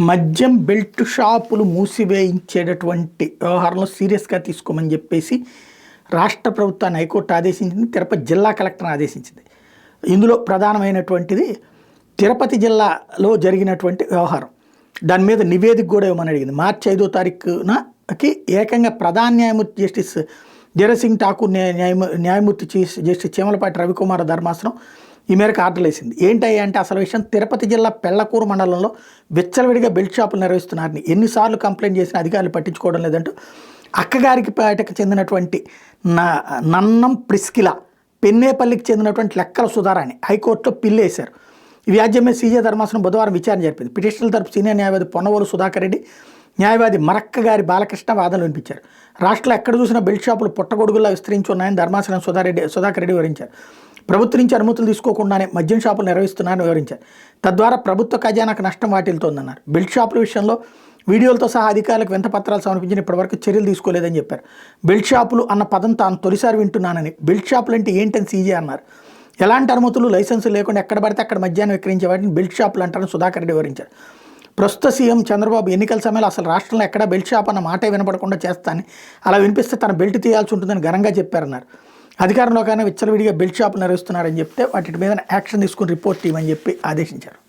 మద్యం బెల్ట్ షాపులు మూసివేయించేటటువంటి వ్యవహారంలో సీరియస్గా తీసుకోమని చెప్పేసి రాష్ట్ర ప్రభుత్వాన్ని హైకోర్టు ఆదేశించింది. తిరుపతి జిల్లా కలెక్టర్ని ఆదేశించింది. ఇందులో ప్రధానమైనటువంటిది తిరుపతి జిల్లాలో జరిగినటువంటి వ్యవహారం. దాని మీద నివేదిక కూడా ఇవ్వమని అడిగింది. మార్చి 5వ తారీఖునకి ఏకంగా ప్రధాన న్యాయమూర్తి జస్టిస్ జయసింగ్ ఠాకూర్ న్యాయమూర్తి జస్టిస్ చీమలపాటి రవికుమార్ ధర్మాసనం ఈ మేరకు ఆర్డర్లు వేసింది. ఏంటయ్యా అంటే అసలు విషయం, తిరుపతి జిల్లా పెళ్లకూరు మండలంలో విచ్చలవిడిగా బెల్ట్ షాపులు నిర్వహిస్తున్నారని ఎన్నిసార్లు కంప్లైంట్ చేసిన అధికారులు పట్టించుకోవడం లేదంటూ అక్కగారికి పేటకు చెందినటువంటి నన్నం ప్రిస్కిల, పెన్నేపల్లికి చెందినటువంటి లెక్కల సుధారాణి హైకోర్టులో పిల్లు వేశారు. ఈ వ్యాజ్యం మీద సీజే ధర్మాసనం బుధవారం విచారణ జరిపింది. పిటిషనర్ల తరపు సీనియర్ న్యాయవాది పొన్నవోలు సుధాకర్ రెడ్డి, న్యాయవాది మరక్క గారి బాలకృష్ణ వాదనలు వినిపించారు. రాష్ట్రంలో ఎక్కడ చూసినా బెల్ట్ షాపులు పుట్టగొడుగులా విస్తరించి ఉన్నాయని ధర్మాసనం సుధాకర్ రెడ్డి వివరించారు. ప్రభుత్వం నుంచి అనుమతులు తీసుకోకుండానే మద్యం షాపులు నిర్వహిస్తున్నారని వివరించారు. తద్వారా ప్రభుత్వ ఖజానాకు నష్టం వాటిల్తోందన్నారు. బెల్ట్ షాపుల విషయంలో వీడియోలతో సహా అధికారులకు వింత పత్రాలు సమర్పించిన ఇప్పటివరకు చర్యలు తీసుకోలేదని చెప్పారు. బెల్ట్ షాపులు అన్న పదం తాను తొలిసారి వింటున్నానని, బెల్ట్ షాపులు అంటే ఏంటని సీజే అన్నారు. ఎలాంటి అనుమతులు లైసెన్సులు లేకుండా ఎక్కడ పడితే అక్కడ మద్యాన్ని విక్రయించే వాటిని బెల్ట్ షాపులు అంటారని సుధాకర్ రెడ్డి వివరించారు. ప్రస్తుత సీఎం చంద్రబాబు ఎన్నికల సమయంలో అసలు రాష్ట్రంలో ఎక్కడా బెల్ట్ షాప్ అన్న మాటే వినపడకుండా చేస్తానని, అలా వినిపిస్తే తన బెల్ట్ తీయాల్సి ఉంటుందని ఘనంగా చెప్పారన్నారు. అధికారంలో కానీ విచ్చలవిడిగా బెల్ట్ షాపులు నిర్వహిస్తున్నారని చెప్తే వాటి మీద యాక్షన్ తీసుకుని రిపోర్ట్ ఇవ్వని చెప్పి ఆదేశించారు.